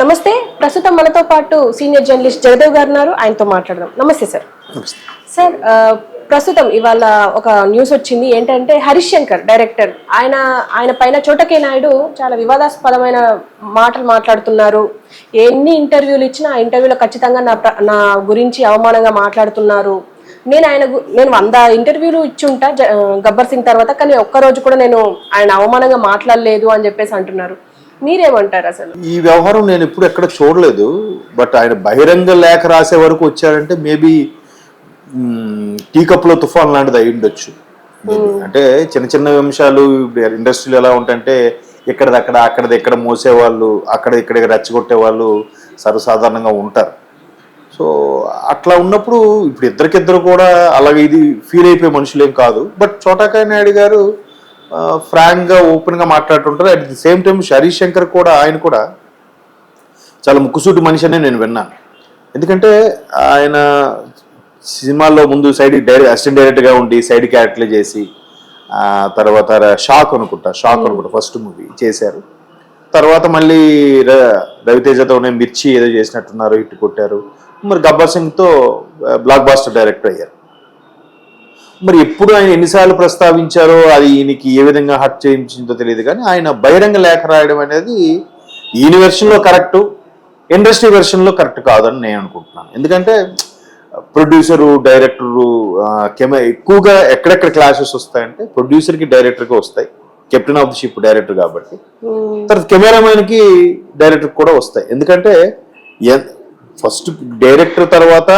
నమస్తే. ప్రస్తుతం మనతో పాటు సీనియర్ జర్నలిస్ట్ జగదేవ్ గారు ఉన్నారు. ఆయనతో మాట్లాడదాం. నమస్తే సార్. సార్, ప్రస్తుతం ఇవాళ ఒక న్యూస్ వచ్చింది. ఏంటంటే హరీష్ శంకర్ డైరెక్టర్ ఆయన పైన చోటకే నాయుడు చాలా వివాదాస్పదమైన మాటలు మాట్లాడుతున్నారు. ఎన్ని ఇంటర్వ్యూలు ఇచ్చినా ఆ ఇంటర్వ్యూలో ఖచ్చితంగా నా గురించి అవమానంగా మాట్లాడుతున్నారు. నేను 100 ఇంటర్వ్యూలు ఇచ్చుంటా గబ్బర్ సింగ్ తర్వాత, కానీ ఒక్కరోజు కూడా నేను ఆయన అవమానంగా మాట్లాడలేదు అని చెప్పేసి అంటున్నారు. మీరేమంటారు? అసలు ఈ వ్యవహారం నేను ఎప్పుడు ఎక్కడ చూడలేదు. బట్ ఆయన బహిరంగ లేఖ రాసే వరకు వచ్చారంటే మేబీ టీ కప్లో తుఫాన్ లాంటిది అయి ఉండొచ్చు. అంటే చిన్న చిన్న అంశాలు ఇండస్ట్రీలో ఎలా ఉంటాయంటే అక్కడది మోసేవాళ్ళు, ఇక్కడ రెచ్చగొట్టే వాళ్ళు సర్వసాధారణంగా ఉంటారు. సో అట్లా ఉన్నప్పుడు ఇప్పుడు ఇద్దరికిద్దరు కూడా అలాగే ఇది ఫీల్ అయిపోయే మనుషులేం కాదు. బట్ చోటాకాయ నాయుడు గారు ఫ్రాంక్గా ఓపెన్గా మాట్లాడుతుంటారు. At the same time Harish Shankar కూడా ఆయన కూడా చాలా ముక్కుసూటి మనిషి అని నేను విన్నాను. ఎందుకంటే ఆయన సినిమాల్లో ముందు అసిస్టెంట్ డైరెక్టర్గా ఉండి సైడ్ క్యారెక్టర్లు చేసి తర్వాత షాక్ అనుకుంటా ఫస్ట్ మూవీ చేశారు. తర్వాత మళ్ళీ రవితేజతోనే మిర్చి ఏదో చేసినట్టున్నారు, హిట్ కొట్టారు. మరి గబ్బర్ సింగ్తో బ్లాక్ బాస్టర్ డైరెక్టర్ అయ్యారు. మరి ఎప్పుడు ఆయన ఎన్నిసార్లు ప్రస్తావించారో అది ఈయనకి ఏ విధంగా హర్ట్ చేయించిందో తెలియదు. కానీ ఆయన బహిరంగ లేఖ రాయడం అనేది ఈయన వెర్షన్లో కరెక్టు, ఇండస్ట్రీ వెర్షన్లో కరెక్ట్ కాదని నేను అనుకుంటున్నాను. ఎందుకంటే ప్రొడ్యూసరు డైరెక్టరు ఎక్కువగా ఎక్కడెక్కడ క్లాషెస్ వస్తాయంటే ప్రొడ్యూసర్కి డైరెక్టర్కి వస్తాయి. Captain of the ship director కాబట్టి. తర్వాత కెమెరామెన్కి డైరెక్టర్ కూడా వస్తాయి. ఎందుకంటే ఫస్ట్ డైరెక్టర్ తర్వాత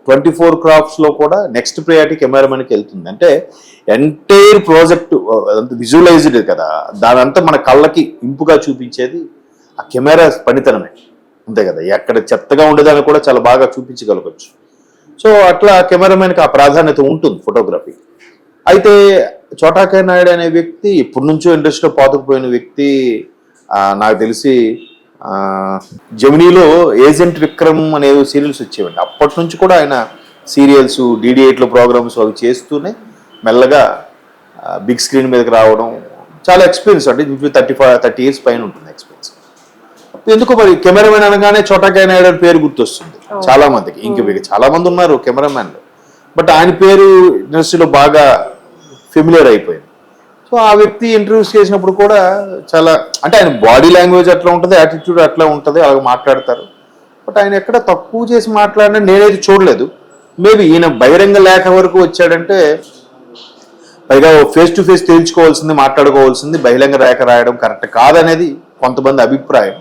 24 క్రాఫ్ట్స్లో కూడా నెక్స్ట్ ప్రయారిటీ కెమెరామెన్కి వెళ్తుంది. అంటే ఎంటైర్ ప్రాజెక్ట్ విజువలైజ్డ్ కదా, దానంతా మన కళ్ళకి ఇంపుగా చూపించేది ఆ కెమెరా పనితనమే, అంతే కదా. ఎక్కడ చెత్తగా ఉండేదాన్ని కూడా చాలా బాగా చూపించగలగచ్చు. సో అట్లా కెమెరామెన్కి ఆ ప్రాధాన్యత ఉంటుంది ఫోటోగ్రఫీ. అయితే చోటాకాయ నాయుడు అనే వ్యక్తి ఇప్పటి నుంచో ఇండస్ట్రీలో పాతుకుపోయిన వ్యక్తి. నాకు తెలిసి జెమినీలో ఏజెంట్ విక్రమ్ అనే సీరియల్స్ వచ్చేవండి. అప్పటి నుంచి కూడా ఆయన సీరియల్స్, DD8లో ప్రోగ్రామ్స్ అవి చేస్తూనే మెల్లగా బిగ్ స్క్రీన్ మీదకి రావడం. చాలా ఎక్స్పీరియన్స్ అంటే 30 years పైన ఉంటుంది ఎక్స్పీరియన్స్. ఎందుకు మరి కెమెరామెన్ అనగానే చోటాకాయ నాయుడు అని పేరు గుర్తొస్తుంది చాలా మందికి. ఇంక చాలా మంది ఉన్నారు కెమెరామెన్లు, బట్ ఆయన పేరు ఇండస్ట్రీలో బాగా ఫెమిలియర్ అయిపోయింది. సో ఆ వ్యక్తి ఇంటర్వ్యూస్ చేసినప్పుడు కూడా చాలా అంటే ఆయన బాడీ లాంగ్వేజ్ అట్లా ఉంటుంది, యాటిట్యూడ్ అట్లా ఉంటుంది, అలాగ మాట్లాడతారు. బట్ ఆయన ఎక్కడ తక్కువ చేసి మాట్లాడినా నేనైతే చూడలేదు. మేబీ ఈయన బహిరంగ లేఖ వరకు వచ్చాడంటే పైగా ఫేస్ టు ఫేస్ తేల్చుకోవాల్సింది, మాట్లాడుకోవాల్సింది, బహిరంగ లేఖ రాయడం కరెక్ట్ కాదనేది కొంతమంది అభిప్రాయం.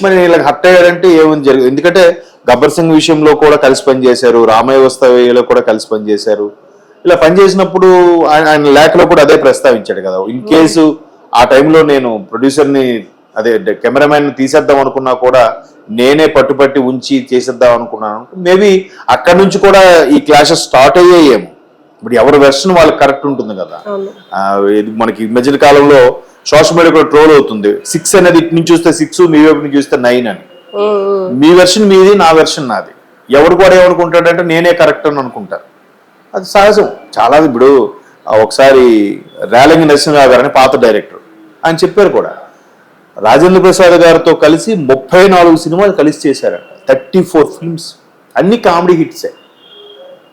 మరి ఇలా హర్ట్ అయ్యాడంటే ఏముంది జరిగింది. ఎందుకంటే గబ్బర్ సింగ్ విషయంలో కూడా కలిసి పనిచేశారు, రామయ్య వస్తావేలో కూడా కలిసి పనిచేశారు. ఇలా పనిచేసినప్పుడు ఆయన లేఖలో కూడా అదే ప్రస్తావించాడు కదా, ఇన్ కేసు ఆ టైంలో నేను ప్రొడ్యూసర్ని కెమెరామెన్ తీసేద్దాం అనుకున్నా కూడా నేనే పట్టుపట్టి ఉంచి చేసేద్దాం అనుకున్నాను. మేబీ అక్కడి నుంచి కూడా ఈ క్లాషెస్ స్టార్ట్ అయ్యాయేమో. ఇప్పుడు ఎవరి వెర్షన్ వాళ్ళకి కరెక్ట్ ఉంటుంది కదా. మనకి ఈ మధ్య కాలంలో సోషల్ మీడియా కూడా ట్రోల్ అవుతుంది. 6 అనేది ఇటు నుంచి చూస్తే 6, మీ వైపు నుంచి చూస్తే 9 అని. మీ వెర్షన్ మీది, నా వెర్షన్ నాది. ఎవరు కూడా ఏమనుకుంటాడంటే నేనే కరెక్ట్ అని అనుకుంటారు. అది సహజం. చాలా ఇప్పుడు ఒకసారి రేలంగి నరసింహరావు గారు అని పాత డైరెక్టర్ ఆయన చెప్పారు కూడా, రాజేంద్ర ప్రసాద్ గారితో కలిసి 34 సినిమాలు కలిసి చేశారంట. 34 ఫిల్మ్స్, అన్ని కామెడీ హిట్సే.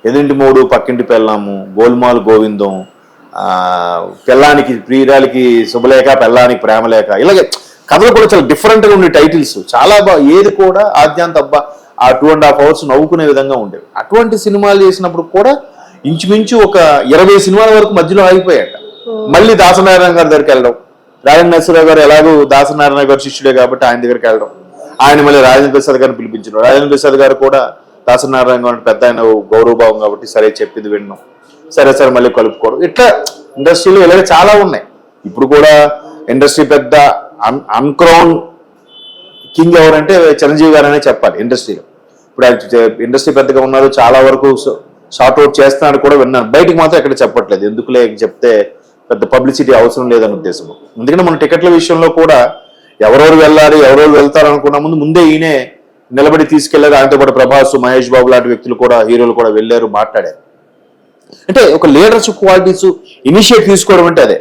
ఎదింటి మూడు, పక్కింటి పెళ్ళాము, గోల్మాల్ గోవిందం, పెళ్ళానికి ప్రియురాలికి శుభలేఖ, పెళ్ళానికి ప్రేమలేఖ, ఇలాగే కథలు కూడా చాలా డిఫరెంట్గా ఉండే టైటిల్స్. చాలా బాగా ఏది కూడా ఆద్యాంత అబ్బా ఆ 2.5 hours నవ్వుకునే విధంగా ఉండేవి. అటువంటి సినిమాలు చేసినప్పుడు కూడా ఇంచుమించు ఒక 20 సినిమాల వరకు మధ్యలో ఆగిపోయాట. మళ్ళీ దాసనారాయణ గారి దగ్గరికి వెళ్ళడం, రాజేంద్ర నరసింహరావు గారు ఎలాగో దాసనారాయణ గారు శిష్యుడే కాబట్టి ఆయన దగ్గరికి వెళ్ళడం, ఆయన మళ్ళీ రాజేంద్ర ప్రసాద్ గారిని పిలిపించడం. రాజేంద్ర ప్రసాద్ గారు కూడా దాసనారాయణ గారు పెద్ద ఆయన గౌరవభావం కాబట్టి సరే చెప్పింది విన్నాం, సరే మళ్ళీ కలుపుకోవడం. ఇట్లా ఇండస్ట్రీలో ఇలాగే చాలా ఉన్నాయి. ఇప్పుడు కూడా ఇండస్ట్రీ పెద్ద అన్క్రౌన్ కింగ్ ఎవరంటే చిరంజీవి గారు అనే చెప్పాలి ఇండస్ట్రీలో. ఇప్పుడు ఇండస్ట్రీ పెద్దగా ఉన్నారు, చాలా వరకు షార్ట్ అవుట్ చేస్తున్నాడు కూడా విన్నాను. బయటికి మాత్రం ఎక్కడ చెప్పట్లేదు, ఎందుకులే చెప్తే పెద్ద పబ్లిసిటీ అవసరం లేదని ఉద్దేశం. ఎందుకంటే మన టికెట్ల విషయంలో కూడా ఎవరెవరు వెళ్ళాలి, ఎవరెవరు వెళ్తారు అనుకున్న ముందే ఈయనే నిలబడి తీసుకెళ్లారు. ఆయనతో పాటు ప్రభాస్, మహేష్ బాబు లాంటి వ్యక్తులు కూడా, హీరోలు కూడా వెళ్ళారు, మాట్లాడారు. అంటే ఒక లీడర్షిప్ క్వాలిటీస్ ఇనిషియేట్ తీసుకోవడం అంటే అదే.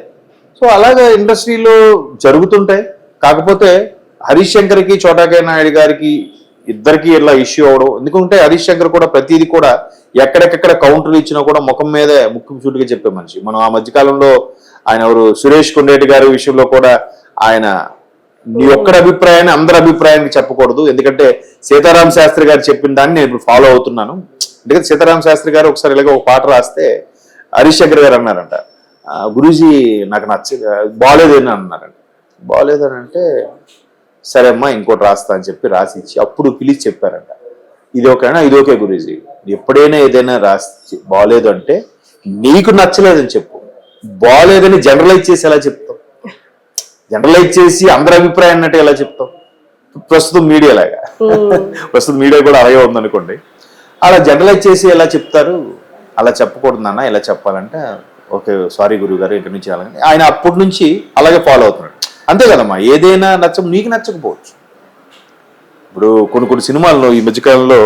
సో అలాగే ఇండస్ట్రీలో జరుగుతుంటాయి. కాకపోతే హరీష్ శంకర్కి చోటాకే నాయుడు గారికి ఇద్దరికి ఇలా ఇష్యూ అవడం, ఎందుకంటే హరీష్ శంకర్ కూడా ప్రతిదీ కూడా ఎక్కడెక్కడ కౌంటర్లు ఇచ్చినా కూడా ముఖం మీదే ముక్కు సూటిగా చెప్పే మనిషి. మనం ఆ మధ్యకాలంలో ఆయన ఎవరు సురేష్ కొండేటి గారి విషయంలో కూడా ఆయన నీ ఒక్కడి అభిప్రాయాన్ని అందరి అభిప్రాయానికి చెప్పకూడదు, ఎందుకంటే సీతారామ శాస్త్రి గారు చెప్పిన దాన్ని నేను ఇప్పుడు ఫాలో అవుతున్నాను. ఎందుకంటే సీతారామ శాస్త్రి గారు ఒకసారి ఇలాగ ఒక పాట రాస్తే హరీష్ శంకర్ గారు అన్నారంట, గురూజీ నాకు బాగాలేదని అన్నారంట. బాగాలేదని అంటే సరే అమ్మా ఇంకోటి రాస్తా అని చెప్పి రాసి ఇచ్చి అప్పుడు పిలిచి చెప్పారంట, ఇది ఓకేనా, ఇది ఓకే గురూజీ, ఎప్పుడైనా ఏదైనా రాసి బాగాలేదు అంటే నీకు నచ్చలేదని చెప్పు, బాగాలేదని జనరలైజ్ చేసి ఎలా చెప్తావు, జనరలైజ్ చేసి అందరి అభిప్రాయం అన్నట్టు ఎలా చెప్తావు. ప్రస్తుతం మీడియా లాగా ప్రస్తుతం మీడియా కూడా అలాగే ఉందనుకోండి, అలా జనరలైజ్ చేసి ఎలా చెప్తారు, అలా చెప్పకూడదు నాన్న, ఇలా చెప్పాలంటే ఓకే సారీ గురువు గారు ఇంటి నుంచి అలాగే ఆయన అప్పటి నుంచి అలాగే ఫాలో అవుతున్నాడు. అంతే కదమ్మా, ఏదైనా నీకు నచ్చకపోవచ్చు. ఇప్పుడు కొన్ని సినిమాల్లో ఈ మధ్యకాలంలో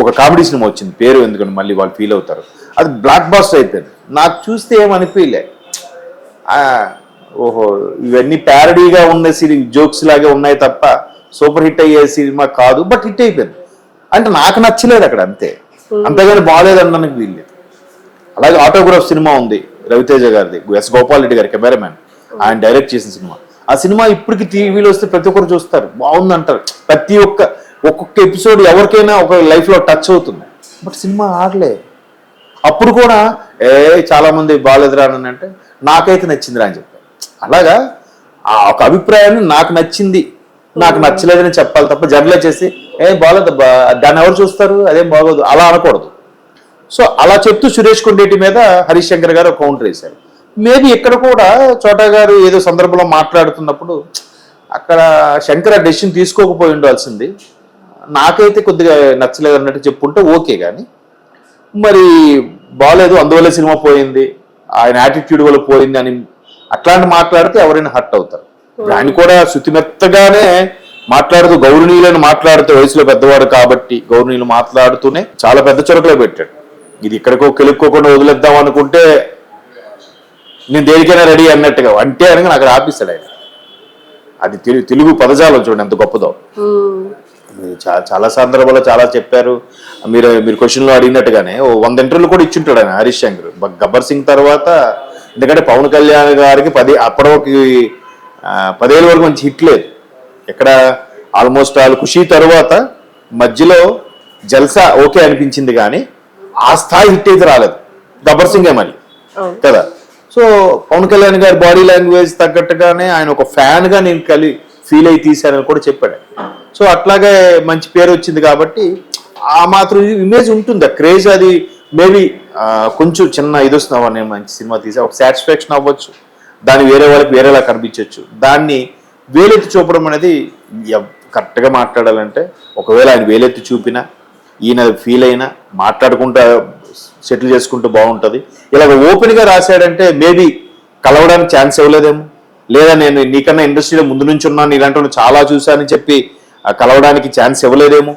ఒక కామెడీ సినిమా వచ్చింది, పేరు ఎందుకంటే మళ్ళీ వాళ్ళు ఫీల్ అవుతారు, అది బ్లాక్ బాస్టర్ అయిపోయింది. నాకు చూస్తే ఏమనిపించలే, ఓహో ఇవన్నీ ప్యారడీగా ఉన్న జోక్స్ లాగే ఉన్నాయి తప్ప సూపర్ హిట్ అయ్యే సినిమా కాదు, బట్ హిట్ అయిపోయింది అంటే నాకు నచ్చలేదు అక్కడ, అంతే. అంతేగాని బాగాలేదనడానికి వీల్లేదు. అలాగే ఆటోగ్రాఫ్ సినిమా ఉంది రవితేజ గారిది, ఎస్ గోపాల్ రెడ్డి గారి కెమెరామ్యాన్, ఆయన డైరెక్ట్ చేసిన సినిమా. ఆ సినిమా ఇప్పటికి టీవీలో వస్తే ప్రతి ఒక్కరు చూస్తారు, బాగుంది అంటారు. ప్రతి ఒక్కొక్క ఎపిసోడ్ ఎవరికైనా ఒక లైఫ్ లో టచ్ అవుతుంది, బట్ సినిమా ఆడలే. అప్పుడు కూడా చాలా మంది బాగాలేదురా అని అంటే నాకైతే నచ్చిందిరా అని చెప్పారు. అలాగా ఆ ఒక అభిప్రాయాన్ని నాకు నచ్చింది నాకు నచ్చలేదని చెప్పాలి తప్ప జనరలైజ్ చేసి బాగోదు దాన్ని ఎవరు చూస్తారు, అదేం బాగోదు అలా అనకూడదు. సో అలా చెప్తూ సురేష్ కొండేటి మీద హరీష్ శంకర్ గారు ఒక కౌంటర్ వేశారు. మేబీ ఇక్కడ కూడా చోటా గారు ఏదో సందర్భంలో మాట్లాడుతున్నప్పుడు అక్కడ శంకర్ ఆ డెసిషన్ తీసుకోకపోయి ఉండాల్సింది, నాకైతే కొద్దిగా నచ్చలేదు అన్నట్టు చెప్పుంటే ఓకే. కానీ మరి బాగలేదు అందువల్ల సినిమా పోయింది, ఆయన యాటిట్యూడ్ వల్ల పోయింది అని అట్లాంటి మాట్లాడితే ఎవరైనా హర్ట్ అవుతారు. ఆయన కూడా శుతిమెత్తగానే మాట్లాడుతూ గౌరవనీయులను మాట్లాడుతూ, వయసులో పెద్దవాడు కాబట్టి గౌరవనీయులు మాట్లాడుతూనే చాలా పెద్ద చొరకలో పెట్టాడు. ఇది ఇక్కడికో కెలుక్కోకుండా వదిలేద్దాం అనుకుంటే నేను దేనికైనా రెడీ అన్నట్టుగా అంటే అనగా నాకు ఆపిస్తాడు ఆయన. అది తెలుగు పదజాలం చూడండి ఎంత గొప్పదో. చాలా సందర్భాల్లో చాలా చెప్పారు. మీరు క్వశ్చన్లో అడిగినట్టుగానే 100 ఇంటర్వ్యూలు కూడా ఇచ్చుంటాడు ఆయన హరీష్ శంకర్. గబ్బర్ సింగ్ తర్వాత, ఎందుకంటే పవన్ కళ్యాణ్ గారికి అప్పటికి 10 ఏళ్ళ వరకు మంచి హిట్ లేదు ఎక్కడ. ఆల్మోస్ట్ ఖుషి తర్వాత మధ్యలో జల్సా ఓకే అనిపించింది కానీ ఆ స్థాయి హిట్ అయితే రాలేదు. గబ్బర్ సింగే మళ్ళీ కదా. సో పవన్ కళ్యాణ్ గారి బాడీ లాంగ్వేజ్ తగ్గట్టుగానే ఆయన ఒక ఫ్యాన్ గా నేను ఫీల్ అయి తీశానని కూడా చెప్పాడు. సో అట్లాగే మంచి పేరు వచ్చింది కాబట్టి ఆ మాత్రం ఇమేజ్ ఉంటుంది, ఆ క్రేజ్. అది మేబీ కొంచెం చిన్న ఇది వస్తున్నావా, నేను మంచి సినిమా తీసా ఒక సాటిస్ఫాక్షన్ అవ్వచ్చు, దాన్ని వేరే వాళ్ళకి వేరేలా కనిపించవచ్చు. దాన్ని వేలెత్తి చూపడం అనేది కరెక్ట్గా మాట్లాడాలంటే, ఒకవేళ ఆయన వేలెత్తి చూపినా ఈయన ఫీల్ అయినా మాట్లాడుకుంటూ సెటిల్ చేసుకుంటూ బాగుంటుంది. ఇలాగ ఓపెన్గా రాశాడంటే మేబీ కలవడానికి ఛాన్స్ ఇవ్వలేదేమో, లేదా నేను నీకన్నా ఇండస్ట్రీలో ముందు నుంచి ఉన్నాను ఇలాంటి చాలా చూశానని చెప్పి కలవడానికి ఛాన్స్ ఇవ్వలేదేమో.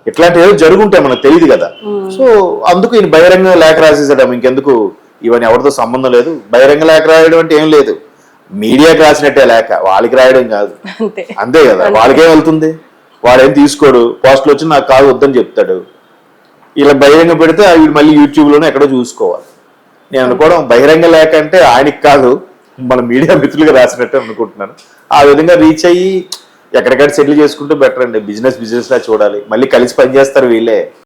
ఇట్లాంటివి ఏదో జరుగుంటాయి మనకు తెలియదు కదా. సో అందుకు ఈయన బహిరంగ లేఖ రాసేసాడు. ఇంకెందుకు ఇవన్నీ ఎవరితో సంబంధం లేదు. బహిరంగ లేఖ రాయడం అంటే ఏం లేదు, మీడియాకి రాసినట్టే లేఖ, వాళ్ళకి రాయడం కాదు, అంతే కదా. వాళ్ళకేం వెళ్తుంది, వాడేం తీసుకోడు, పోస్టులు వచ్చి నాకు కాదు వద్దని చెప్తాడు. ఇలా బహిరంగ పెడితే వీడు మళ్ళీ యూట్యూబ్లోనే ఎక్కడో చూసుకోవాలి. నేను అనుకోవడం బహిరంగ లేఖ అంటే ఆయనకి కాదు, మన మీడియా మిత్రులుగా రాసినట్టే అనుకుంటున్నాను. ఆ విధంగా రీచ్ అయ్యి ఎక్కడికక్కడ సెటిల్ చేసుకుంటూ బెటర్ అండి. బిజినెస్ లా చూడాలి, మళ్ళీ కలిసి పనిచేస్తారు వీళ్ళే.